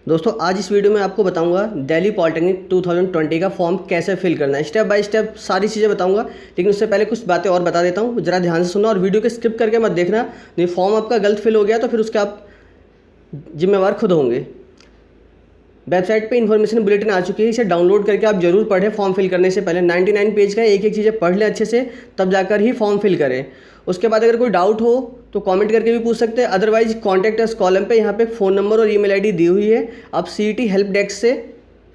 दोस्तों आज इस वीडियो में आपको बताऊंगा दिल्ली पॉलिटेक्निक 2020 का फॉर्म कैसे फिल करना है। स्टेप बाय स्टेप सारी चीज़ें बताऊंगा, लेकिन उससे पहले कुछ बातें और बता देता हूं। जरा ध्यान से सुनना और वीडियो को स्किप करके मत देखना। नहीं, फॉर्म आपका गलत फिल हो गया तो फिर उसके आप जिम्मेवार खुद होंगे। वेबसाइट पे इन्फॉर्मेशन बुलेटिन आ चुकी है, इसे डाउनलोड करके आप जरूर पढ़ें। फॉर्म फिल करने से पहले 99 पेज का एक एक चीज़ें पढ़ लें अच्छे से, तब जाकर ही फॉर्म फिल करें। उसके बाद अगर कोई डाउट हो तो कमेंट करके भी पूछ सकते हैं। अदरवाइज कॉन्टैक्ट अस कॉलम पे यहाँ पे फ़ोन नंबर और ईमेल आईडी दी हुई है। आप CET हेल्प डेस्क से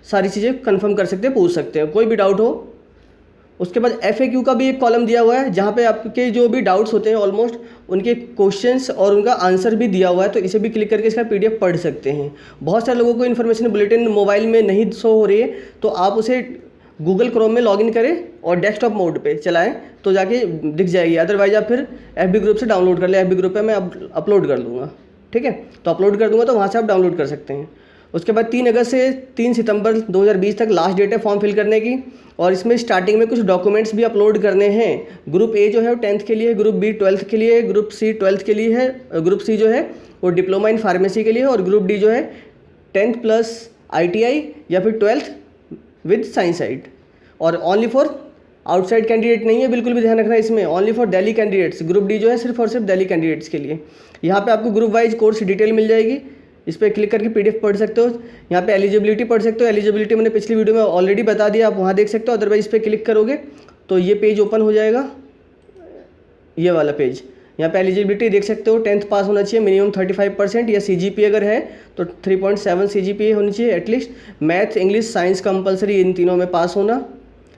सारी चीज़ें कंफर्म कर सकते हैं, पूछ सकते हैं कोई भी डाउट हो। उसके बाद FAQ का भी एक कॉलम दिया हुआ है, जहाँ पे आपके जो भी डाउट्स होते हैं ऑलमोस्ट उनके क्वेश्चंस और उनका आंसर भी दिया हुआ है, तो इसे भी क्लिक करके इसका PDF पढ़ सकते हैं। बहुत सारे लोगों को इन्फॉर्मेशन बुलेटिन मोबाइल में नहीं शो हो रही है, तो आप उसे गूगल क्रोम में लॉगिन करें और डेस्कटॉप मोड पे चलाएं तो जाके दिख जाएगी। अदरवाइज आप फिर FB ग्रुप से डाउनलोड कर लें। FB ग्रुप पे मैं अपलोड कर दूँगा, ठीक है। तो अपलोड कर दूँगा तो वहाँ से आप डाउनलोड कर सकते हैं। उसके बाद 3 अगस्त से 3 सितंबर 2020 तक लास्ट डेट है फॉर्म फिल करने की। और इसमें स्टार्टिंग में कुछ डॉक्यूमेंट्स भी अपलोड करने हैं। ग्रुप A जो है वो 10th के लिए है, ग्रुप B 12th के लिए है, ग्रुप C 12th के लिए है, ग्रुप C जो है वो डिप्लोमा इन फार्मेसी के लिए है, और ग्रुप D जो है 10th प्लस ITI या फिर 12th विद साइंस साइड। और ओनली फॉर आउटसाइड कैंडिडेट नहीं है, बिल्कुल भी ध्यान रखना इसमें। Only for Delhi candidates. Group D जो है सिर्फ और सिर्फ दिल्ली कैंडिडेट्स के लिए। यहाँ पे आपको ग्रुप वाइज कोर्स डिटेल मिल जाएगी, इस पर क्लिक करके PDF पढ़ सकते हो। यहाँ पे एलिजिबिलिटी पढ़ सकते हो। एलिजिबिलिटी मैंने पिछली वीडियो में ऑलरेडी बता दिया, आप वहाँ देख सकते हो। अदरवाइज इस पर क्लिक करोगे तो ये पेज ओपन हो जाएगा, ये वाला पेज। यहाँ पे एलिजिबिलिटी देख सकते हो, 10th पास होना चाहिए, मिनिमम 35%, या CGPA अगर है तो 3.7 CGPA होनी चाहिए at least. Math, English, science compulsory, इन तीनों में पास होना।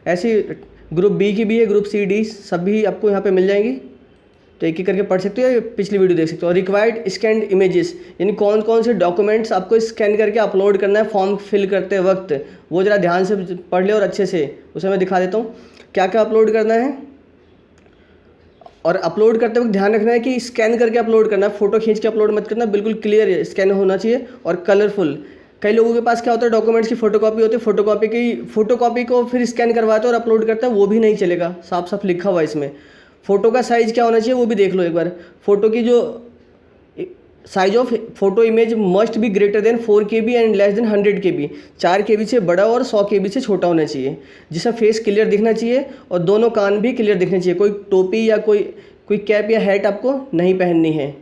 ऐसी ग्रुप B की भी है, ग्रुप C D सभी आपको यहाँ पे मिल जाएंगी, तो एक एक करके पढ़ सकते हो या पिछली वीडियो देख सकते हो। रिक्वायर्ड स्कैन्ड इमेजेस, यानी कौन कौन से डॉक्यूमेंट्स आपको स्कैन करके अपलोड करना है फॉर्म फिल करते वक्त, वो ज़रा ध्यान से पढ़ ले और अच्छे से। उसे मैं दिखा देता हूँ क्या क्या अपलोड करना है। और अपलोड करते वक्त ध्यान रखना है कि स्कैन करके अपलोड करना है, फ़ोटो खींच के अपलोड मत करना, बिल्कुल क्लियर स्कैन होना चाहिए और कलरफुल। कई लोगों के पास क्या होता है, डॉक्यूमेंट्स की फोटोकॉपी होती है, फोटोकॉपी को फिर स्कैन करवाते हैं और अपलोड करता है, वो भी नहीं चलेगा। साफ साफ लिखा हुआ है इसमें। फ़ोटो का साइज़ क्या होना चाहिए वो भी देख लो एक बार। फ़ोटो की जो size of photo image must be greater than 4 KB and less than 100 KB। 4 KB से बड़ा और 100 KB से छोटा होना चाहिए, जिसका फेस क्लियर दिखना चाहिए और दोनों कान भी क्लियर दिखने चाहिए। कोई टोपी या कोई कैप या हैट आपको नहीं पहननी है,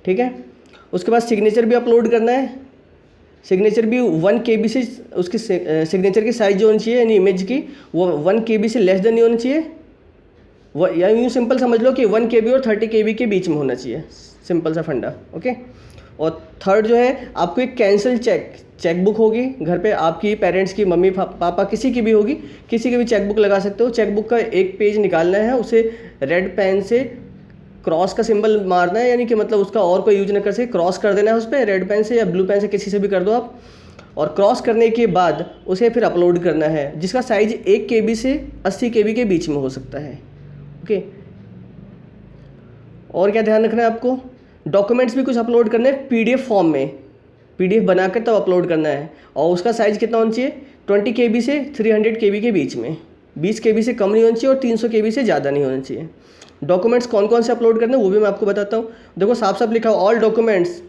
ठीक है। उसके बाद सिग्नेचर भी अपलोड करना है। सिग्नेचर भी 1 KB से, उसकी सिग्नेचर की साइज जो होनी चाहिए यानी इमेज की, वो 1 KB से लेस देन नहीं होनी चाहिए। या यूँ सिंपल समझ लो कि 1 KB और 30 KB के बीच में होना चाहिए, सिंपल सा फंडा, ओके। और थर्ड जो है, आपको एक कैंसिल चेकबुक होगी घर पे, आपकी पेरेंट्स की, मम्मी पापा किसी की भी होगी, किसी की भी चेकबुक लगा सकते हो। चेकबुक का एक पेज निकालना है, उसे रेड पेन से क्रॉस का सिंबल मारना है, यानी कि मतलब उसका और कोई यूज ना कर सके, क्रॉस कर देना है उस पर रेड पेन से या ब्लू पेन से, किसी से भी कर दो आप। और क्रॉस करने के बाद उसे फिर अपलोड करना है, जिसका साइज 1 KB से 80 KB के बीच में हो सकता है, ओके। और क्या ध्यान रखना है आपको, डॉक्यूमेंट्स भी कुछ अपलोड करने हैं PDF फॉर्म में। PDF बनाकर तब अपलोड करना है, और उसका साइज़ कितना होना चाहिए, 20 KB से 300 KB के बीच में। 20 KB से कम नहीं होना चाहिए और 300 KB से ज़्यादा नहीं होना चाहिए। डॉक्यूमेंट्स कौन कौन से अपलोड करने हैं वो भी मैं आपको बताता हूँ। देखो साफ साफ लिखा, all documents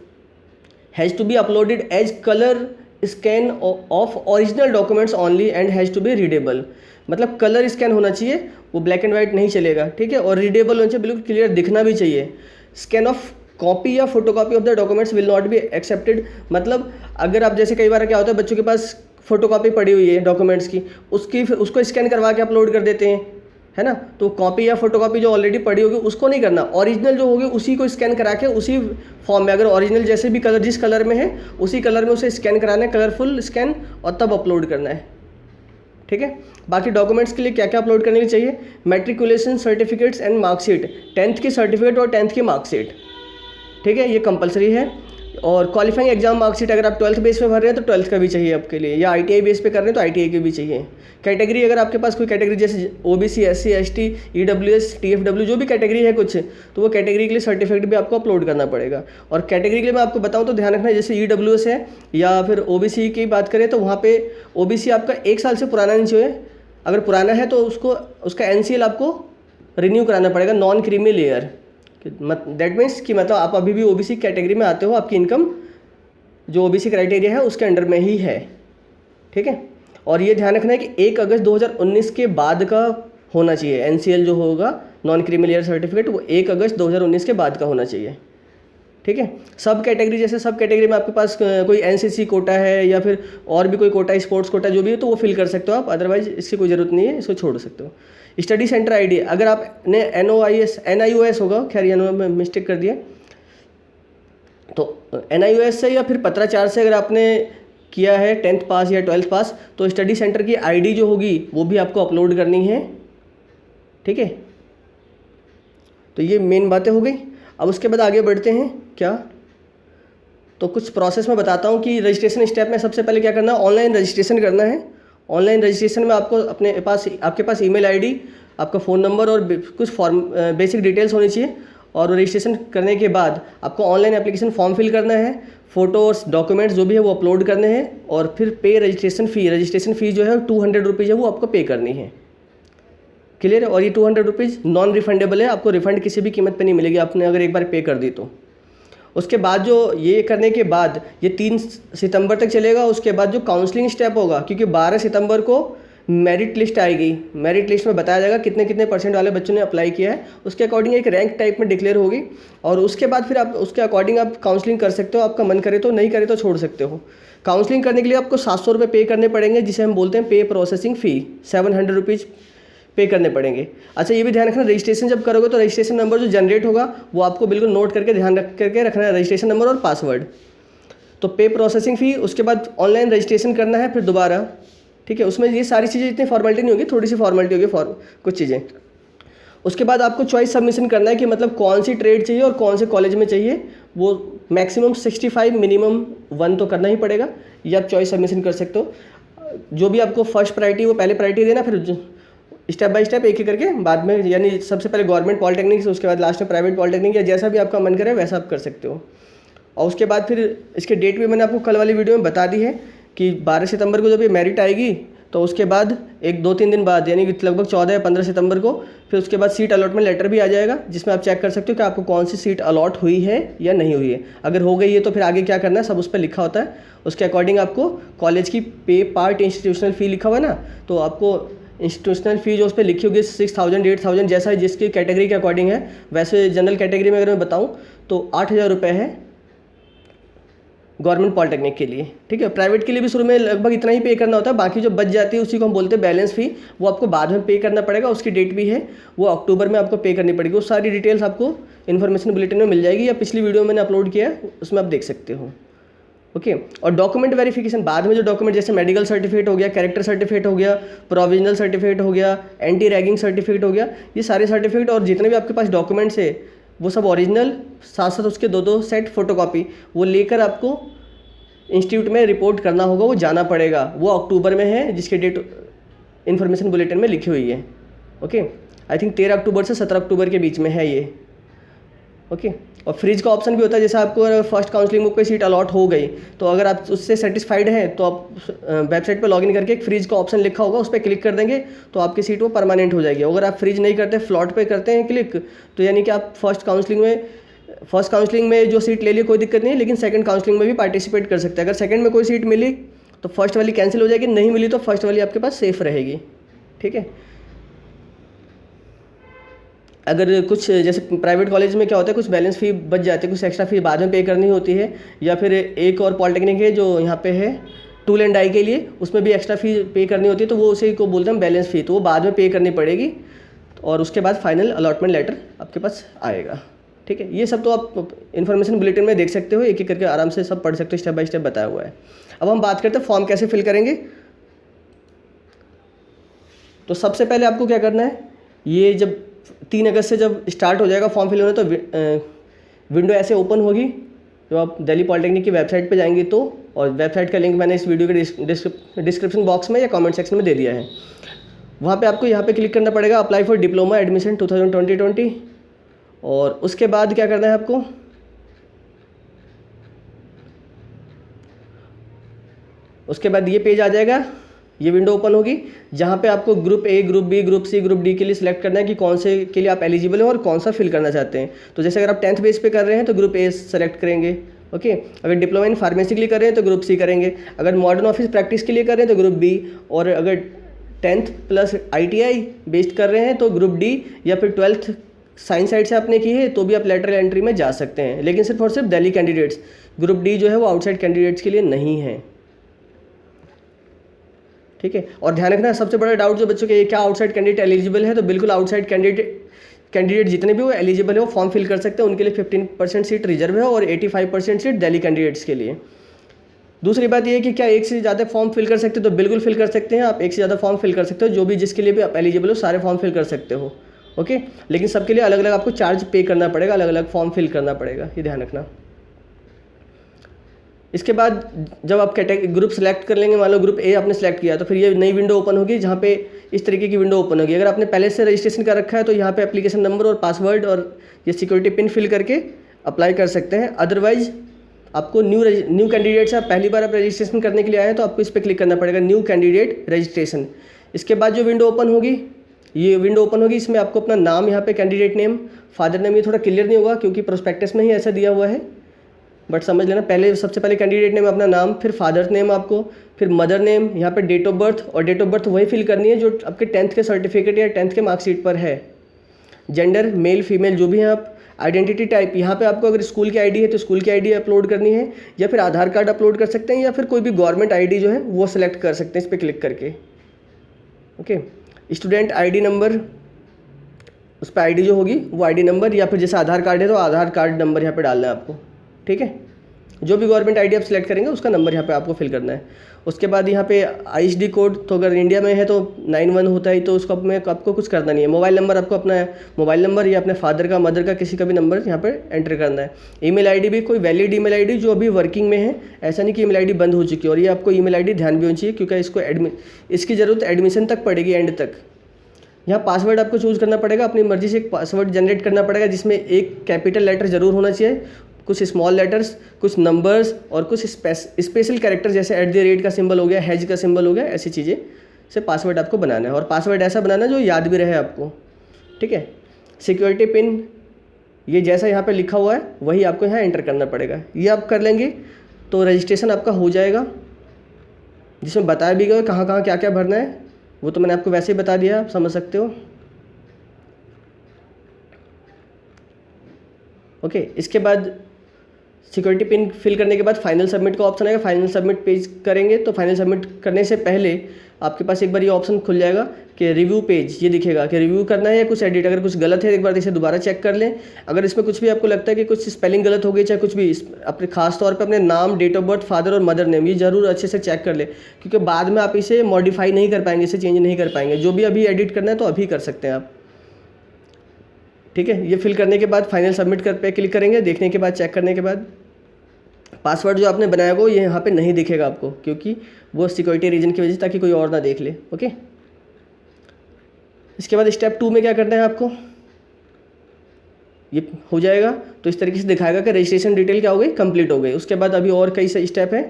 has to be uploaded as colour scan of original documents only and has to be readable. मतलब कलर स्कैन होना चाहिए, वो ब्लैक एंड वाइट नहीं चलेगा, ठीक है। और रीडेबल होना चाहिए, बिल्कुल क्लियर दिखना भी चाहिए। स्कैन ऑफ कॉपी या photocopy of the documents will not be accepted. मतलब अगर आप, जैसे कई बार क्या होता है, बच्चों के पास फोटोकॉपी पड़ी हुई है डॉक्यूमेंट्स की, उसको स्कैन करवा के अपलोड कर देते हैं, है ना। तो कॉपी या फोटोकॉपी जो ऑलरेडी पड़ी होगी उसको नहीं करना, ओरिजिनल जो होगी उसी को स्कैन करा के उसी फॉर्म में, अगर ओरिजिनल जैसे भी कलर, जिस कलर में है उसी कलर में उसे स्कैन कराना है, कलरफुल स्कैन, और तब अपलोड करना है, ठीक है। बाकी डॉक्यूमेंट्स के लिए क्या क्या अपलोड करने के लिए चाहिए, matriculation certificates and marksheet, 10th की सर्टिफिकेट और 10th की मार्कशीट, ठीक है, ये कंपलसरी है। और क्वालिफाइंग एग्जाम मार्कशीट, अगर आप 12th बेस पे भर रहे हैं तो 12th का भी चाहिए आपके लिए, या ITI बेस पे कर रहे हैं तो ITI की भी चाहिए। कैटेगरी, अगर आपके पास कोई कैटेगरी जैसे OBC, SC, ST, EWS, TFW जो भी कैटेगरी है कुछ, तो वो कैटेगरी के लिए सर्टिफिकेट भी आपको अपलोड करना पड़ेगा। और कैटेगरी के लिए मैं आपको बताऊँ तो ध्यान रखना है, जैसे EWS है या फिर OBC की बात करें तो वहाँ पे OBC आपका 1 साल से पुराना नहीं चाहिए। अगर पुराना है तो उसका NCL आपको रिन्यू कराना पड़ेगा, non creamy layer. That means कि मतलब आप अभी भी OBC कैटेगरी में आते हो, आपकी इनकम जो OBC क्राइटेरिया है उसके अंडर में ही है, ठीक है। और ये ध्यान रखना है कि 1 अगस्त 2019 के बाद का होना चाहिए। NCL जो होगा नॉन क्रीमी लेयर सर्टिफिकेट वो 1 अगस्त 2019 के बाद का होना चाहिए, ठीक है। सब कैटेगरी, जैसे सब कैटेगरी में आपके पास कोई NCC कोटा है या फिर और भी कोई कोटा, स्पोर्ट्स कोटा जो भी है, तो वो फिल कर सकते हो आप, अदरवाइज इसकी कोई ज़रूरत नहीं है, इसको छोड़ सकते हो। स्टडी सेंटर ID, अगर आपने NIOS होगा, खैर ये में मिस्टेक कर दिया, तो NIOS से या फिर पत्राचार से अगर आपने किया है 10th पास या 12th पास, तो स्टडी सेंटर की ID जो होगी वो भी आपको अपलोड करनी है, ठीक है। तो ये मेन बातें हो गई। अब उसके बाद आगे बढ़ते हैं क्या, तो कुछ प्रोसेस में बताता हूँ कि रजिस्ट्रेशन स्टेप में सबसे पहले क्या करना है, ऑनलाइन रजिस्ट्रेशन करना है। ऑनलाइन रजिस्ट्रेशन में आपको आपके पास ईमेल ID, आपका फ़ोन नंबर और कुछ फॉर्म बेसिक डिटेल्स होनी चाहिए। और रजिस्ट्रेशन करने के बाद आपको ऑनलाइन एप्लीकेशन फॉर्म फिल करना है, फ़ोटोज़ डॉक्यूमेंट्स जो भी है वो अपलोड करने हैं, और फिर पे रजिस्ट्रेशन फ़ी जो है 200 रुपीज़ है वो आपको पे करनी है, क्लियर है। और ये 200 रुपीज़ नॉन रिफंडेबल है, आपको रिफ़ंड किसी भी कीमत पे नहीं मिलेगी आपने अगर एक बार पे कर दी तो। उसके बाद जो ये करने के बाद ये 3 सितंबर तक चलेगा। उसके बाद जो काउंसलिंग स्टेप होगा, क्योंकि 12 सितंबर को मेरिट लिस्ट आएगी, मेरिट लिस्ट में बताया जाएगा कितने कितने % वाले बच्चों ने अप्लाई किया है, उसके अकॉर्डिंग एक रैंक टाइप में डिक्लेयर होगी। और उसके बाद फिर आप उसके अकॉर्डिंग आप काउंसलिंग कर सकते हो, आपका मन करे तो, नहीं करे तो छोड़ सकते हो। काउंसलिंग करने के लिए आपको 700 रुपये पे करने पड़ेंगे, जिसे हम बोलते हैं पे प्रोसेसिंग फ़ी, 700 रुपीज़ पे करने पड़ेंगे। अच्छा, ये भी ध्यान रखना, रजिस्ट्रेशन जब करोगे तो रजिस्ट्रेशन नंबर जो जनरेट होगा वो आपको बिल्कुल नोट करके ध्यान करके रखना है, रजिस्ट्रेशन नंबर और पासवर्ड। तो पे प्रोसेसिंग फ़ी, उसके बाद ऑनलाइन रजिस्ट्रेशन करना है फिर दोबारा, ठीक है। उसमें ये सारी चीज़ें इतनी फॉर्मेलिटी नहीं होगी, थोड़ी सी फॉर्मेलिटी होगी कुछ चीज़ें। उसके बाद आपको चॉइस सबमिशन करना है कि मतलब कौन सी ट्रेड चाहिए और कौन से कॉलेज में चाहिए। वो मैक्सिमम 65 मिनिमम 1 तो करना ही पड़ेगा, ये आप चॉइस सबमिशन कर सकते हो। जो भी आपको फर्स्ट प्रायोरिटी वो पहले प्रायोरिटी देना, फिर स्टेप बाय स्टेप एक करके बाद में, यानी सबसे पहले गवर्नमेंट पॉलिटेक्निक से, उसके बाद लास्ट में प्राइवेट पॉलिटेक्निक, या जैसा भी आपका मन करे वैसा आप कर सकते हो। और उसके बाद फिर इसके डेट भी मैंने आपको कल वाली वीडियो में बता दी है कि 12 सितंबर को जब ये मेरिट आएगी तो उसके बाद 1-2-3 दिन बाद, यानी लगभग 14 या 15 सितंबर को, फिर उसके बाद सीट अलॉटमेंट लेटर भी आ जाएगा, जिसमें आप चेक कर सकते हो कि आपको कौन सी सीट अलॉट हुई है या नहीं हुई है। अगर हो गई है तो फिर आगे क्या करना है सब उस पर लिखा होता है। उसके अकॉर्डिंग आपको कॉलेज की पे पार्ट इंस्टीट्यूशनल फ़ी लिखा हुआ है ना, तो आपको इंस्टीट्यूशनल फ़ी जो उस पर लिखी होगी 6000 8000 जैसा जिसकी कैटेगरी के अकॉर्डिंग है। वैसे जनरल कैटेगरी में अगर मैं बताऊँ तो 8000 रुपये है गवर्नमेंट पॉलिटेक्निक के लिए, ठीक है। प्राइवेट के लिए भी शुरू में लगभग इतना ही पे करना होता है, बाकी जो बच जाती है उसी को हम बोलते हैं बैलेंस फ़ी, वो आपको बाद में पे करना पड़ेगा। उसकी डेट भी है, वो अक्टूबर में आपको पे करनी पड़ेगी। वो सारी डिटेल्स आपको इन्फॉर्मेशन बुलेटिन में मिल जाएगी, या पिछली वीडियो में मैंने अपलोड किया है उसमें आप देख सकते हो, ओके। और डॉक्यूमेंट वेरिफिकेशन बाद में, जो डॉक्यूमेंट जैसे मेडिकल सर्टिफिकेट हो गया, कैरेक्टर सर्टिफिकेट हो गया, प्रोविजनल सर्टिफिकेट हो गया, एंटी रैगिंग सर्टिफिकेट हो गया, ये सारे सर्टिफिकेट और जितने भी आपके पास डॉक्यूमेंट्स है वो सब ओरिजिनल, साथ साथ उसके 2-2 सेट फोटोकॉपी वो लेकर आपको इंस्टीट्यूट में रिपोर्ट करना होगा, वो जाना पड़ेगा। वो अक्टूबर में है, जिसकी डेट इन्फॉर्मेशन बुलेटिन में लिखी हुई है, ओके। आई थिंक 13 अक्टूबर से 17 अक्टूबर के बीच में है ये, ओके। और फ्रीज का ऑप्शन भी होता है, जैसे आपको फर्स्ट काउंसलिंग में कोई सीट अलॉट हो गई तो अगर आप उससे सेटिस्फाइड हैं तो आप वेबसाइट पर लॉगिन करके एक फ्रीज का ऑप्शन लिखा होगा उस पर क्लिक कर देंगे तो आपकी सीट वो परमानेंट हो जाएगी। अगर आप फ्रीज नहीं करते, फ्लॉट पे करते हैं क्लिक, तो यानी कि आप फर्स्ट काउंसलिंग में जो सीट ले लिए कोई दिक्कत नहीं है, लेकिन सेकंड काउंसलिंग में भी पार्टिसिपेट कर सकते हैं। अगर सेकंड में कोई सीट मिली तो फर्स्ट वाली कैंसिल हो जाएगी, नहीं मिली तो फर्स्ट वाली आपके पास सेफ रहेगी, ठीक है। अगर कुछ जैसे प्राइवेट कॉलेज में क्या होता है, कुछ बैलेंस फ़ी बच जाती है, कुछ एक्स्ट्रा फ़ी बाद में पे करनी होती है, या फिर एक और पॉलिटेक्निक है जो यहाँ पे है टूल एंड डाई के लिए, उसमें भी एक्स्ट्रा फ़ी पे करनी होती है, तो वो उसी को बोलते हैं बैलेंस फ़ी, तो वो बाद में पे करनी पड़ेगी। और उसके बाद फाइनल अलॉटमेंट लेटर आपके पास आएगा, ठीक है। ये सब तो आप इन्फॉर्मेशन बुलेटिन में देख सकते हो, एक एक करके आराम से सब पढ़ सकते हो, स्टेप बाय स्टेप बताया हुआ है। अब हम बात करते हैं फॉर्म कैसे फिल करेंगे। तो सबसे पहले आपको क्या करना है, ये जब 3 अगस्त से जब स्टार्ट हो जाएगा फॉर्म फिल होना, तो विंडो ऐसे ओपन होगी जब आप दिल्ली पॉलिटेक्निक की वेबसाइट पे जाएंगे तो, और वेबसाइट का लिंक मैंने इस वीडियो के डिस्क्रिप्शन बॉक्स में या कमेंट सेक्शन में दे दिया है। वहाँ पे आपको यहाँ पे क्लिक करना पड़ेगा अप्लाई फॉर डिप्लोमा एडमिशन 2020। और उसके बाद क्या करना है आपको, उसके बाद ये पेज आ जाएगा, ये विंडो ओपन होगी जहाँ पे आपको group A, group B, group C, group D के लिए सिलेक्ट करना है कि कौन से के लिए आप एलिजिबल हो और कौन सा फिल करना चाहते हैं। तो जैसे अगर आप 10th बेस पे कर रहे हैं तो ग्रुप ए सेलेक्ट करेंगे, ओके। अगर डिप्लोमा इन फार्मेसी के लिए कर रहे हैं तो ग्रुप सी करेंगे, अगर मॉडर्न ऑफिस प्रैक्टिस के लिए कर रहे हैं तो ग्रुप बी, और अगर 10th प्लस ITI बेस्ड कर रहे हैं तो ग्रुप डी, या फिर 12th साइंस साइड से आपने की है तो भी आप लेटरल एंट्री में जा सकते हैं, लेकिन सिर्फ और सिर्फ दिल्ली कैंडिडेट्स। ग्रुप डी जो है वो आउटसाइड कैंडिडेट्स के लिए नहीं है, ठीक है। और ध्यान रखना, सबसे बड़ा डाउट जो बच्चों के, क्या आउटसाइड कैंडिडेट एलिजिबल है, तो बिल्कुल आउटसाइड कैंडिडेट जितने भी वो एलिजिबल है वो फॉर्म फिल कर सकते हैं, उनके लिए 15% सीट रिजर्व है और 85% सीट दिल्ली कैंडिडेट्स के लिए। दूसरी बात ये है कि क्या एक से ज़्यादा फॉर्म फिल कर सकते हो, तो बिल्कुल फिल कर सकते हैं आप, एक से ज़्यादा फॉर्म फिल कर सकते हो, जो भी जिसके लिए भी आप एलिजिबल हो सारे फॉर्म फिल कर सकते हो, ओके। लेकिन सबके लिए अलग अलग आपको चार्ज पे करना पड़ेगा, अलग अलग फॉर्म फिल करना पड़ेगा, ये ध्यान रखना। इसके बाद जब आप ग्रुप सेलेक्ट कर लेंगे, मान लो ग्रुप ए आपने सेलेक्ट किया, तो फिर ये नई विंडो ओपन होगी जहाँ पे इस तरीके की विंडो ओपन होगी। अगर आपने पहले से रजिस्ट्रेशन कर रखा है तो यहाँ पे एप्लीकेशन नंबर और पासवर्ड और ये सिक्योरिटी पिन फिल करके अप्लाई कर सकते हैं। अदरवाइज आपको न्यू कैंडिडेट से पहली बार आप रजिस्ट्रेशन करने के लिए आए हैं तो आपको इस पर क्लिक करना पड़ेगा, न्यू कैंडिडेट रजिस्ट्रेशन। इसके बाद जो विंडो ओपन होगी, ये विंडो ओपन होगी, इसमें आपको अपना नाम, यहाँ पे कैंडिडेट नेम, फादर नेम, ये थोड़ा क्लियर नहीं होगा क्योंकि प्रोस्पेक्टस में ही ऐसा दिया हुआ है, बट समझ लेना। पहले सबसे पहले कैंडिडेट नेम अपना नाम, फिर फादर नेम आपको, फिर मदर नेम, यहाँ पे डेट ऑफ बर्थ, और डेट ऑफ बर्थ वही फिल करनी है जो आपके 10th के सर्टिफिकेट या 10th के मार्कशीट पर है। जेंडर मेल फीमेल जो भी हैं आप। आइडेंटिटी टाइप, यहाँ पे आपको अगर स्कूल की आईडी है तो स्कूल की आईडी अपलोड करनी है, या फिर आधार कार्ड अपलोड कर सकते हैं, या फिर कोई भी गवर्नमेंट आईडी जो है वो सिलेक्ट कर सकते हैं इस पर क्लिक करके, ओके। स्टूडेंट आईडी नंबर, उस पर आईडी जो होगी वो आईडी नंबर, या फिर जैसे आधार कार्ड है तो आधार कार्ड नंबर यहाँ पे डालना है आपको, ठीक है। जो भी गवर्नमेंट आईडी आप सिलेक्ट करेंगे उसका नंबर यहाँ पे आपको फिल करना है। उसके बाद यहाँ पे ISD कोड, तो अगर इंडिया में है तो 91 होता है, तो उसको आपको कुछ करना नहीं है। मोबाइल नंबर आपको अपना मोबाइल नंबर या अपने फादर का, मदर का, किसी का भी नंबर यहाँ पे एंटर करना है। ईमेल आईडी भी कोई वैलिड ईमेल आईडी जो अभी वर्किंग में है, ऐसा नहीं कि ईमेल आईडी बंद हो चुकी है। और ये आपको ईमेल आईडी ध्यान भी होनी चाहिए क्योंकि इसकी ज़रूरत एडमिशन तक पड़ेगी, एंड तक। यहाँ पासवर्ड आपको चूज़ करना पड़ेगा, अपनी मर्जी से एक पासवर्ड जनरेट करना पड़ेगा जिसमें एक कैपिटल लेटर ज़रूर होना चाहिए, कुछ स्मॉल लेटर्स, कुछ नंबर्स और कुछ स्पेशल कैरेक्टर जैसे @ का सिंबल हो गया, हैज का सिंबल हो गया, ऐसी चीज़ें से पासवर्ड आपको बनाना है। और पासवर्ड ऐसा बनाना जो याद भी रहे आपको, ठीक है। सिक्योरिटी पिन, ये जैसा यहाँ पे लिखा हुआ है वही आपको यहाँ एंटर करना पड़ेगा। ये आप कर लेंगे तो रजिस्ट्रेशन आपका हो जाएगा, जिसमें बताया भी गया कहाँ कहाँ क्या क्या भरना है, वो तो मैंने आपको वैसे ही बता दिया, आप समझ सकते हो, ओके। इसके बाद सिक्योरिटी पिन फिल करने के बाद फाइनल सबमिट का ऑप्शन आएगा। फाइनल सबमिट पेज करेंगे तो फाइनल सबमिट करने से पहले आपके पास एक बार ये ऑप्शन खुल जाएगा कि रिव्यू पेज, ये दिखेगा कि रिव्यू करना है या कुछ एडिट। अगर कुछ गलत है एक बार इसे दोबारा चेक कर लें। अगर इसमें कुछ भी आपको लगता है कि कुछ स्पेलिंग गलत हो गई, चाहे कुछ भी, अपने खास तौर पे अपने नाम, डेट ऑफ बर्थ, फादर और मदर नेम, ये जरूर अच्छे से चेक कर लें क्योंकि बाद में आप इसे मॉडिफाई नहीं कर पाएंगे, इसे चेंज नहीं कर पाएंगे। जो भी अभी एडिट करना है तो अभी कर सकते हैं आप, ठीक है। ये फिल करने के बाद फाइनल सबमिट कर पे क्लिक करेंगे। देखने के बाद, चेक करने के बाद पासवर्ड जो आपने बनाया वो ये यहाँ पे नहीं दिखेगा आपको, क्योंकि वो सिक्योरिटी रीजन की वजह से, ताकि कोई और ना देख ले, ओके। इसके बाद स्टेप 2 में क्या करना है आपको, ये हो जाएगा तो इस तरीके से दिखाएगा कि रजिस्ट्रेशन डिटेल क्या हो गई, कंप्लीट हो गई। उसके बाद अभी और कई स्टेप हैं,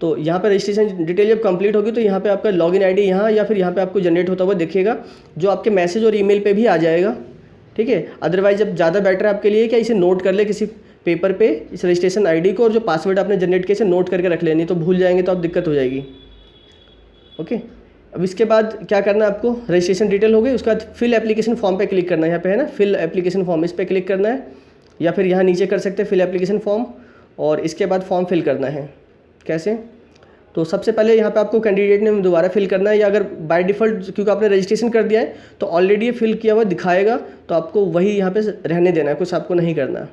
तो यहाँ पर रजिस्ट्रेशन डिटेल जब कंप्लीट होगी तो यहाँ पे आपका लॉगिन आईडी यहाँ या फिर यहाँ पे आपको जनरेट होता हुआ दिखेगा, जो आपके मैसेज और ईमेल पे भी आ जाएगा, ठीक है। अदरवाइज अब ज़्यादा बेटर आपके लिए क्या, इसे नोट कर ले किसी पेपर पे, इस रजिस्ट्रेशन आईडी को, और जो पासवर्ड आपने जनरेट किया इसे नोट करके रख लेनी, तो भूल जाएंगे तो आप दिक्कत हो जाएगी, ओके। अब इसके बाद क्या करना है आपको, रजिस्ट्रेशन डिटेल हो गई, उसके बाद फिल एप्लीकेशन फॉर्म पे क्लिक करना है। यहाँ पे है ना फिल एप्लीकेशन फॉर्म, इस पर क्लिक करना है, या फिर यहाँ नीचे कर सकते हैं फिल एप्लीकेशन फॉर्म, और इसके बाद फॉर्म फिल करना है। कैसे, तो सबसे पहले यहाँ पे आपको कैंडिडेट नेम दोबारा फिल करना है, या अगर बाय डिफ़ॉल्ट क्योंकि आपने रजिस्ट्रेशन कर दिया है तो ऑलरेडी ये फिल किया हुआ दिखाएगा, तो आपको वही यहाँ पे रहने देना है, कुछ आपको नहीं करना,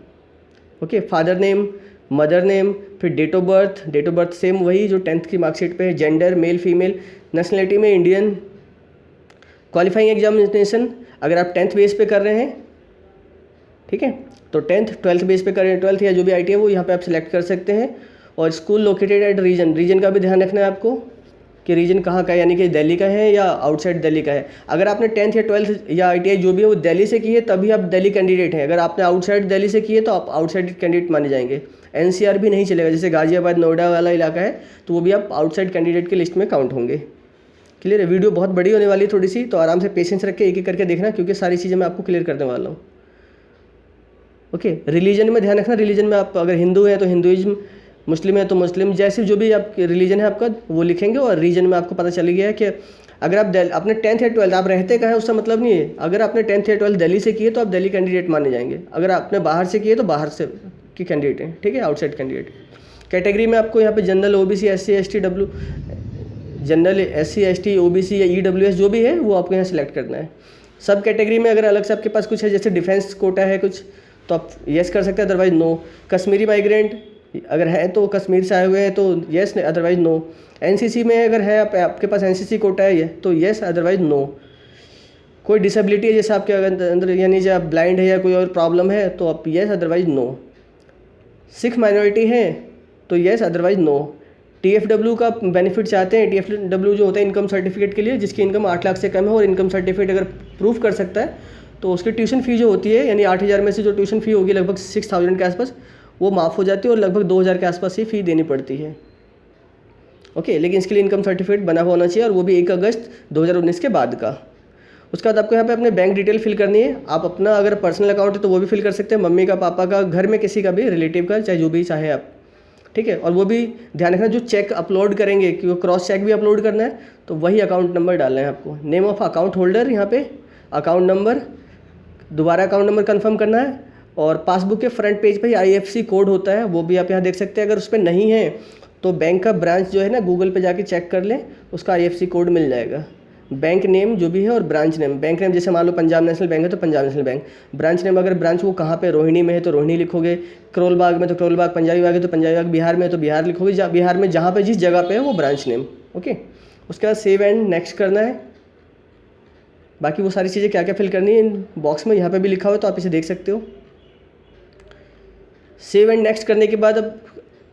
okay. Father name, mother name, फिर डेट ऑफ बर्थ सेम वही जो 10th की मार्कशीट पे है। जेंडर मेल फीमेल, नेशनलिटी में इंडियन। क्वालिफाइंग एग्जामिनेशन अगर आप 10th बेस पे कर रहे हैं, ठीक है, तो 10th, 12th बेस पे कर रहे हैं, 12th या जो भी ITI है वो यहाँ पे आप सिलेक्ट कर सकते हैं। और स्कूल लोकेटेड एट रीजन का भी ध्यान रखना है आपको कि रीजन कहाँ का है, यानी कि दिल्ली का है या आउटसाइड दिल्ली का है। अगर आपने 10th या 12th या ITI जो भी है वो दिल्ली से की है तभी आप दिल्ली कैंडिडेट हैं। अगर आपने आउटसाइड दिल्ली से की है तो आप आउटसाइड कैंडिडेट माने जाएंगे। NCR भी नहीं चलेगा, जैसे गाजियाबाद नोएडा वाला इलाका है तो वो भी आप आउटसाइड कैंडिडेट की लिस्ट में काउंट होंगे। क्लियर है। वीडियो बहुत बड़ी होने वाली है थोड़ी सी, तो आराम से पेशेंस रख के एक एक करके देखना, क्योंकि सारी चीज़ें मैं आपको क्लियर करने वाला हूँ। ओके। रिलीजन में ध्यान रखना, रिलीजन में आप अगर हिंदू हैं तो हिंदुइज्म, मुस्लिम है तो मुस्लिम, जैसे जो भी आप रिलीजन है आपका वो लिखेंगे। और रीजन में आपको पता चल गया है कि अगर आप अपने 10th या 12th आप रहते कहाँ हैं उसका मतलब नहीं है। अगर आपने 10th या 12th दिल्ली से किए तो आप दिल्ली कैंडिडेट माने जाएंगे, अगर आपने बाहर से किए तो बाहर से की कैंडिडेट हैं, ठीक है, आउटसाइड कैंडिडेट। कैटेगरी में आपको यहाँ पे general, OBC, SC ST, W, general, SC ST, OBC या ईडब्ल्यूएस जो भी है वो आपको यहाँ सेलेक्ट करना है। सब कैटेगरी में अगर अलग से आपके पास कुछ है, जैसे डिफेंस कोटा है कुछ, तो आप येस कर सकते हैं, अदरवाइज नो। कश्मीरी माइग्रेंट अगर है तो कश्मीर से आए हुए हैं तो येस, अदरवाइज नो। एनसीसी में अगर है आपके पास एनसीसी कोटा है तो येस, अदरवाइज नो। कोई डिसेबिलिटी है जैसे आपके अंदर, यानी जब आप ब्लाइंड है या कोई और प्रॉब्लम है तो आप yes, otherwise no. Sikh minority है तो येस, अदरवाइज नो। टीएफडब्ल्यू का बेनिफिट चाहते हैं, टीएफडब्ल्यू जो होता है इनकम सर्टिफिकेट के लिए, जिसकी इनकम 8 लाख से कम है और इनकम सर्टिफिकेट अगर प्रूफ कर सकता है तो उसकी ट्यूशन फ़ी जो होती है, यानी 8,000 में से जो ट्यूशन फ़ी होगी लगभग 6,000 के आसपास, वो माफ़ हो जाती है और लगभग 2,000 के आसपास ही फ़ी देनी पड़ती है। ओके, लेकिन इसके लिए इनकम सर्टिफिकेट बना हुआ होना चाहिए और वो भी 1 अगस्त 2019 के बाद का। उसके बाद आपको यहाँ पे अपने बैंक डिटेल फिल करनी है। आप अपना अगर पर्सनल अकाउंट है तो वो भी फिल कर सकते हैं, मम्मी का, पापा का, घर में किसी का भी, रिलेटिव का, चाहे जो भी चाहे आप, ठीक है। और वो भी ध्यान रखना जो चेक अपलोड करेंगे कि वो क्रॉस चेक भी अपलोड करना है तो वही अकाउंट नंबर डालना है आपको। नेम ऑफ अकाउंट होल्डर, यहाँ पे अकाउंट नंबर, दोबारा अकाउंट नंबर कन्फर्म करना है। और पासबुक के फ्रंट पेज पे आईएफएससी कोड होता है, वो भी आप यहाँ देख सकते हैं। अगर उस पर नहीं है तो बैंक का ब्रांच जो है ना, गूगल पे जाके चेक कर लें, उसका आईएफएससी कोड मिल जाएगा। बैंक नेम जो भी है और ब्रांच नेम, बैंक नेम जैसे मान लो पंजाब नेशनल बैंक है तो Punjab national bank. Branch name अगर ब्रांच वो कहाँ पे, रोहिणी में है तो रोहिणी लिखोगे, करोल बाग में तो करोल बाग, पंजाबी बाग है तो पंजाबी बाग, बिहार में है तो बिहार लिखोगे, बिहार में जहाँ पे जिस जगह पे है वो ब्रांच नेम। ओके, उसके बाद सेव एंड नेक्स्ट करना है। बाकी वो सारी चीज़ें क्या क्या फिल करनी है इन बॉक्स में यहाँ पे भी लिखा हुआ है तो आप इसे देख सकते हो। सेव एंड नेक्स्ट करने के बाद अब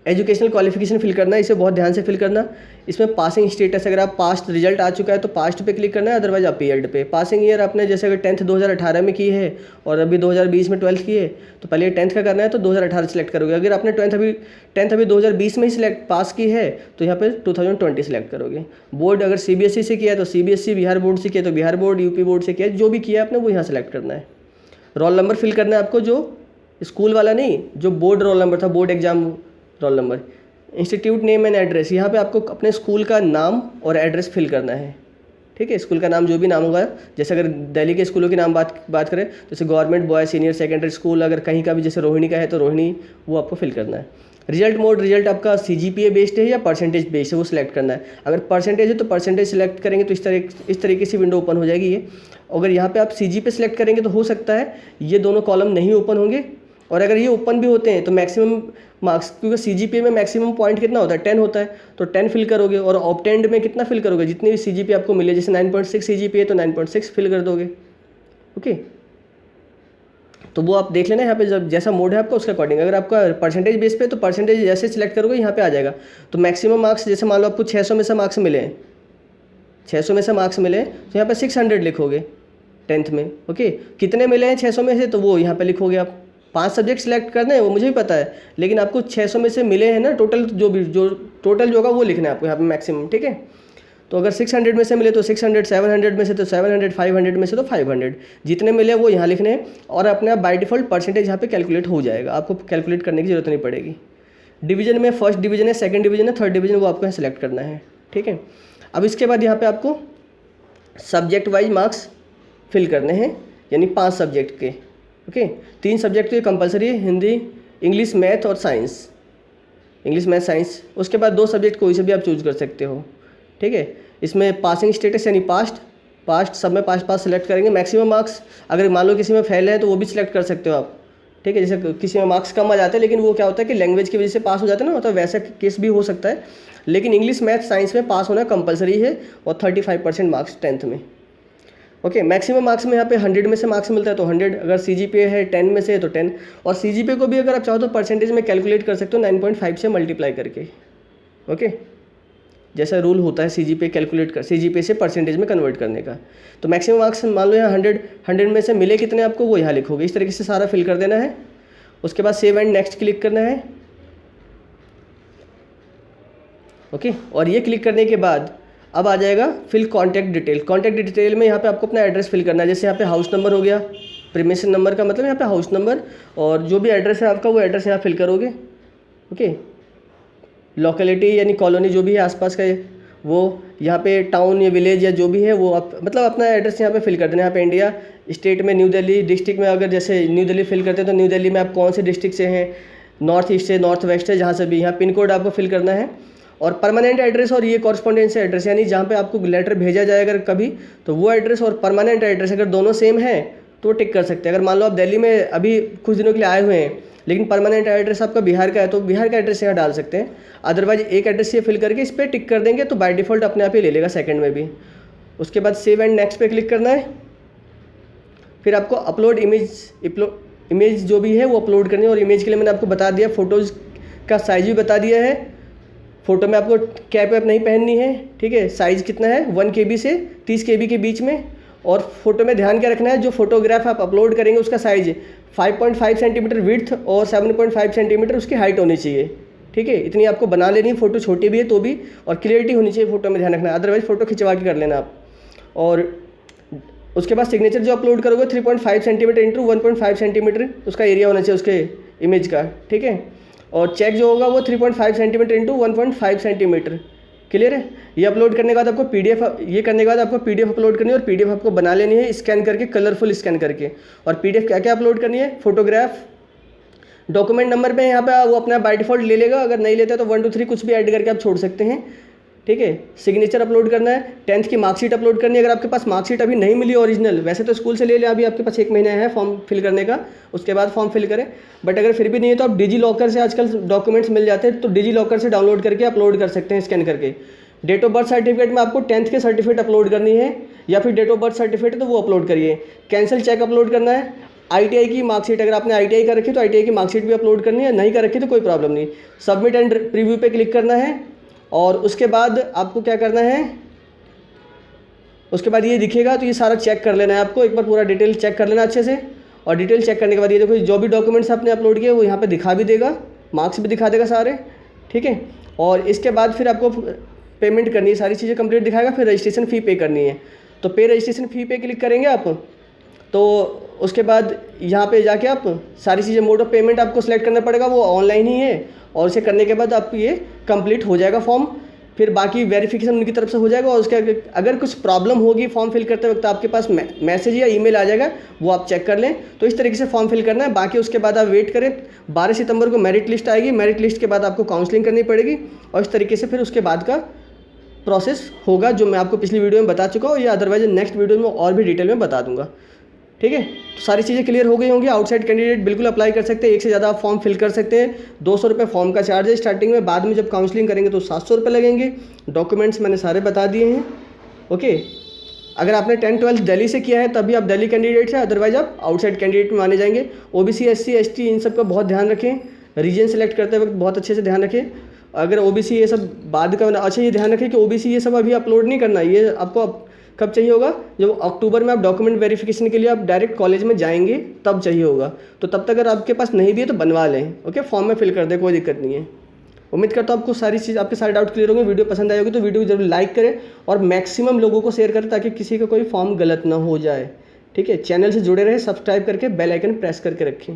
एजुकेशनल क्वालिफिकेशन फिल करना है, इसे बहुत ध्यान से फिल करना। इसमें पासिंग स्टेटस, अगर आप पास्ट रिजल्ट आ चुका है तो पास्ट पे क्लिक करना है, अदरवाइज अपीयर्ड पे। पासिंग ईयर आपने जैसे अगर 10th 2018 में की है और अभी 2020 में 12th की है तो पहले 10th का करना है तो 2018 सेलेक्ट करोगे। अगर आपने 10th अभी 2020 में ही सिलेक्ट पास की है तो यहाँ पे 2020 सेलेक्ट करोगे। बोर्ड अगर सीबीएसई से किया है तो सीबीएसई, बिहार बोर्ड से किया तो बिहार बोर्ड, यूपी बोर्ड से किया, जो भी किया आपने वो यहाँ सेलेक्ट करना है। रोल नंबर फिल करना है आपको, जो स्कूल वाला नहीं, जो बोर्ड रोल नंबर था, board exam roll number. Institute name and address, यहाँ पे आपको अपने स्कूल का नाम और एड्रेस फिल करना है, ठीक है। स्कूल का नाम जो भी नाम होगा, जैसे अगर दिल्ली के स्कूलों के नाम बात करें तो जैसे government boy senior secondary school, अगर कहीं का भी जैसे रोहिणी का है तो रोहिणी, वो आपको फिल करना है। रिजल्ट मोड, रिजल्ट आपका सीजीपीए बेस्ड है या परसेंटेज बेस्ड है वो सिलेक्ट करना है। अगर परसेंटेज है तो परसेंटेज सिलेक्ट करेंगे तो इस तरीके से विंडो ओपन हो जाएगी ये। अगर यहाँ पे आप सीजी पे सिलेक्ट करेंगे तो हो सकता है ये दोनों कॉलम नहीं ओपन होंगे, और अगर ये ओपन भी होते हैं तो मैक्सिमम मार्क्स, क्योंकि सीजीपीए में मैक्सिमम पॉइंट कितना होता है, 10 होता है, तो 10 फिल करोगे। और ऑब्टेंड में कितना फिल करोगे, जितनी भी सीजीपीए आपको मिले, जैसे 9.6 सीजीपीए तो 9.6 फिल कर दोगे। ओके, तो वो आप देख लेना यहाँ पे, जब जैसा मोड है आपका उसके अकॉर्डिंग। अगर आपका परसेंटेज बेस पे तो परसेंटेज जैसे सिलेक्ट करोगे यहाँ पे आ जाएगा। तो मैक्सिमम मार्क्स, जैसे मान लो आपको 600 में से मार्क्स मिले, 600 में से मार्क्स मिले तो यहाँ पे 600 लिखोगे 10th में। ओके, कितने मिले हैं 600 में से तो वो यहाँ पे लिखोगे आप। 5 सब्जेक्ट सिलेक्ट करने हैं वो मुझे भी पता है, लेकिन आपको 600 में से मिले हैं ना टोटल, जो टोटल जो होगा वो लिखना है आपको यहाँ पे मैक्सिमम, ठीक है। तो अगर 600 में से मिले तो 600, 700 में से तो 700, 500 में से तो 500, जितने मिले वो यहाँ लिखने हैं। और अपने आप बाय डिफ़ॉल्ट परसेंटेज यहाँ पे कैलकुलेट हो जाएगा, आपको कैलकुलेट करने की ज़रूरत नहीं पड़ेगी। डिवीजन में फर्स्ट डिवीजन है, सेकंड डिवीजन है, थर्ड डिवीजन, वो आपको यहाँ सेलेक्ट करना है, ठीक है। अब इसके बाद यहाँ पे आपको सब्जेक्ट वाइज मार्क्स फिल करने हैं, यानी 5 सब्जेक्ट के। ओके, 3 सब्जेक्ट तो ये कंपलसरी है, हिंदी, इंग्लिश, मैथ और साइंस, इंग्लिश, मैथ, साइंस। उसके बाद 2 सब्जेक्ट कोई से भी आप चूज़ कर सकते हो, ठीक है। इसमें पासिंग स्टेटस यानी पास्ट सब में पास सेलेक्ट करेंगे। मैक्सिमम मार्क्स, अगर मान लो किसी में फेल है तो वो भी सिलेक्ट कर सकते हो आप, ठीक है। जैसे किसी में मार्क्स कम आ जाते हैं, लेकिन वो क्या होता है कि लैंग्वेज की वजह से पास हो जाते हैं ना, तो वैसा केस भी हो सकता है। लेकिन इंग्लिश, मैथ, साइंस में पास होना कंपलसरी है और 35% मार्क्स 10th में। ओके, मैक्सिमम मार्क्स में यहाँ पे 100 में से मार्क्स मिलता है तो 100, अगर सीजीपीए है 10 में से तो 10। और सीजीपीए को भी अगर आप चाहो तो परसेंटेज में कैलकुलेट कर सकते हो 9.5 से मल्टीप्लाई करके। ओके, जैसा रूल होता है सीजीपीए कैलकुलेट कर, सीजीपीए से परसेंटेज में कन्वर्ट करने का। तो मैक्सिमम मार्क्स मान लो यहाँ 100 में से मिले कितने आपको, वो यहाँ लिखोगे। इस तरीके से सारा फिल कर देना है। उसके बाद सेव एंड नेक्स्ट क्लिक करना है। ओके, और ये क्लिक करने के बाद अब आ जाएगा fill contact detail. Contact detail में यहाँ पे आपको अपना एड्रेस फिल करना है। जैसे यहाँ पे हाउस नंबर हो गया, प्रीमिशन नंबर का मतलब यहाँ पे हाउस नंबर, और जो भी एड्रेस है आपका वो एड्रेस यहाँ फिल करोगे। ओके, लोकेलिटी यानी कॉलोनी जो भी है आसपास का वो, यहाँ पे टाउन या विलेज या जो भी है वो आप मतलब अपना एड्रेस यहाँ पे फिल कर देना। यहाँ पे इंडिया स्टेट में न्यू दिल्ली, डिस्ट्रिक्ट में अगर जैसे न्यू दिल्ली फिल करते हैं तो न्यू दिल्ली में आप कौन से डिस्ट्रिक्ट से हैं, नॉर्थ ईस्ट से, नॉर्थ वेस्ट है, जहाँ से भी। यहाँ पिन कोड आपको फिल करना है, और परमानेंट एड्रेस और ये कॉरस्पॉन्डेंस एड्रेस यानी जहाँ पे आपको लेटर भेजा जाए अगर कभी, तो वो एड्रेस और परमानेंट एड्रेस अगर दोनों सेम है तो टिक कर सकते हैं। अगर मान लो आप दिल्ली में अभी कुछ दिनों के लिए आए हुए हैं लेकिन परमानेंट एड्रेस आपका बिहार का है तो बिहार का एड्रेस यहाँ डाल सकते हैं। अदरवाइज एक एड्रेस ये फिल करके इस पर टिक कर देंगे तो बाय डिफ़ॉल्ट अपने आप ही ले लेगा सेकंड में भी। उसके बाद सेव एंड नेक्स्ट पे क्लिक करना है। फिर आपको अपलोड इमेज जो भी है वो अपलोड करनी है, और इमेज के लिए मैंने आपको बता दिया, फ़ोटोज़ का साइज़ भी बता दिया है। फ़ोटो में आपको कैप वैप नहीं पहननी है, ठीक है। साइज़ कितना है 1 KB से 30 KB के बीच में, और फोटो में ध्यान क्या रखना है, जो फोटोग्राफ आप अपलोड करेंगे उसका साइज़ 5.5 सेंटीमीटर विड्थ और 7.5 सेंटीमीटर उसकी हाइट होनी चाहिए, ठीक है। इतनी आपको बना लेनी है, फ़ोटो छोटी भी है तो भी, और क्लियरिटी होनी चाहिए फ़ोटो में, ध्यान रखना, अदरवाइज़ फ़ोटो खिंचवा के कर लेना आप। और उसके बाद सिग्नेचर जो अपलोड करोगे 3.5 सेंटीमीटर इंटू 1.5 सेंटीमीटर उसका एरिया होना चाहिए उसके इमेज का, ठीक है। और चेक जो होगा वो 3.5 सेंटीमीटर इंटू 1.5 सेंटीमीटर, क्लियर है। ये अपलोड करने के बाद आपको PDF, ये करने के बाद आपको PDF अपलोड करनी है, और PDF आपको बना लेनी है स्कैन करके, कलरफुल स्कैन करके। और PDF क्या क्या अपलोड करनी है, फोटोग्राफ, डॉक्यूमेंट नंबर पे यहाँ पे वो अपना बाय डिफ़ॉल्ट ले लेगा, अगर नहीं लेता तो 1 2 3 कुछ भी ऐड करके आप छोड़ सकते हैं, ठीक है। सिग्नेचर अपलोड करना है, 10th की मार्कशीट अपलोड करनी है। अगर आपके पास मार्कशीट अभी नहीं मिली ओरिजिनल, वैसे तो स्कूल से ले लें, अभी आपके पास 1 महीना है फॉर्म फिल करने का, उसके बाद फॉर्म फिल करें। बट अगर फिर भी नहीं है तो आप डिजी लॉकर से आजकल डॉक्यूमेंट्स मिल जाते हैं, तो डिजी लॉकर से डाउनलोड करके अपलोड कर सकते हैं स्कैन करके। डेट ऑफ बर्थ सर्टिफिकेट में आपको 10th के सर्टिफिकेट अपलोड करनी है, या फिर डेट ऑफ बर्थ सर्टिफिकेट तो वो अपलोड करिए। कैंसिल चेक अपलोड करना है। ITI की मार्कशीट, अगर आपने ITI कर रखी तो ITI की मार्कशीट भी अपलोड करनी है, नहीं कर रखी तो कोई प्रॉब्लम नहीं। सबमिट एंड प्रीव्यू पे क्लिक करना है, और उसके बाद आपको क्या करना है, उसके बाद ये दिखेगा तो ये सारा चेक कर लेना है आपको, एक बार पूरा डिटेल चेक कर लेना अच्छे से। और डिटेल चेक करने के बाद ये देखो जो भी डॉक्यूमेंट्स आपने अपलोड किए वो यहाँ पे दिखा भी देगा, मार्क्स भी दिखा देगा सारे, ठीक है। और इसके बाद फिर आपको पेमेंट करनी है, सारी चीज़ें कंप्लीट दिखाएगा, फिर रजिस्ट्रेशन फ़ी पे करनी है। तो पे रजिस्ट्रेशन फ़ी पे क्लिक करेंगे आप, तो उसके बाद यहाँ पे जाके आप सारी चीज़ें, मोड ऑफ पेमेंट आपको सेलेक्ट करना पड़ेगा, वो ऑनलाइन ही है, और उसे करने के बाद आपको ये कंप्लीट हो जाएगा फॉर्म। फिर बाकी वेरिफिकेशन उनकी तरफ से हो जाएगा, और उसके अगर कुछ प्रॉब्लम होगी फॉर्म फिल करते वक्त आपके पास मैसेज या ईमेल आ जाएगा, वो आप चेक कर लें। तो इस तरीके से फॉर्म फिल करना है। बाकी उसके बाद आप वेट करें, 12 सितंबर को मेरिट लिस्ट आएगी, मेरिट लिस्ट के बाद आपको काउंसलिंग करनी पड़ेगी, और इस तरीके से फिर उसके बाद का प्रोसेस होगा, जो मैं आपको पिछली वीडियो में बता चुका हूँ, या अदरवाइज नेक्स्ट वीडियो में और भी डिटेल में बता दूंगा, ठीक है। तो सारी चीज़ें क्लियर हो गई होंगी। आउटसाइड कैंडिडेट बिल्कुल अप्लाई कर सकते हैं, एक से ज़्यादा आप फॉर्म फिल कर सकते हैं। 200 रुपये फॉर्म का चार्ज है स्टार्टिंग में, बाद में जब काउंसलिंग करेंगे तो 700 रुपये लगेंगे। डॉक्यूमेंट्स मैंने सारे बता दिए हैं, ओके। अगर आपने 10th-12th दिल्ली से किया है तभी आप दिल्ली कैंडिडेट है, अदरवाइज आप आउटसाइड कैंडिडेट में माने जाएंगे। OBC SC ST इन सब का बहुत ध्यान रखें, रीजन सेलेक्ट करते वक्त बहुत अच्छे से ध्यान रखें। अगर OBC ये सब बाद का, अच्छा ये ध्यान रखें कि OBC ये सब अभी अपलोड नहीं करना, ये आपको कब चाहिए होगा, जब अक्टूबर में आप डॉक्यूमेंट वेरिफिकेशन के लिए आप डायरेक्ट कॉलेज में जाएंगे तब चाहिए होगा। तो तब तक अगर आपके पास नहीं भी है तो बनवा लें, ओके। फॉर्म में फिल कर दें, कोई दिक्कत नहीं है। उम्मीद करता हूँ आपको सारी चीज़, आपके सारे डाउट क्लियर होंगे। वीडियो पसंद आई होगी तो वीडियो को जरूर लाइक करें, और मैक्सिमम लोगों को शेयर करें ताकि किसी का कोई फॉर्म गलत ना हो जाए, ठीक है। चैनल से जुड़े रहे, सब्सक्राइब करके बेल आइकन प्रेस करके रखें।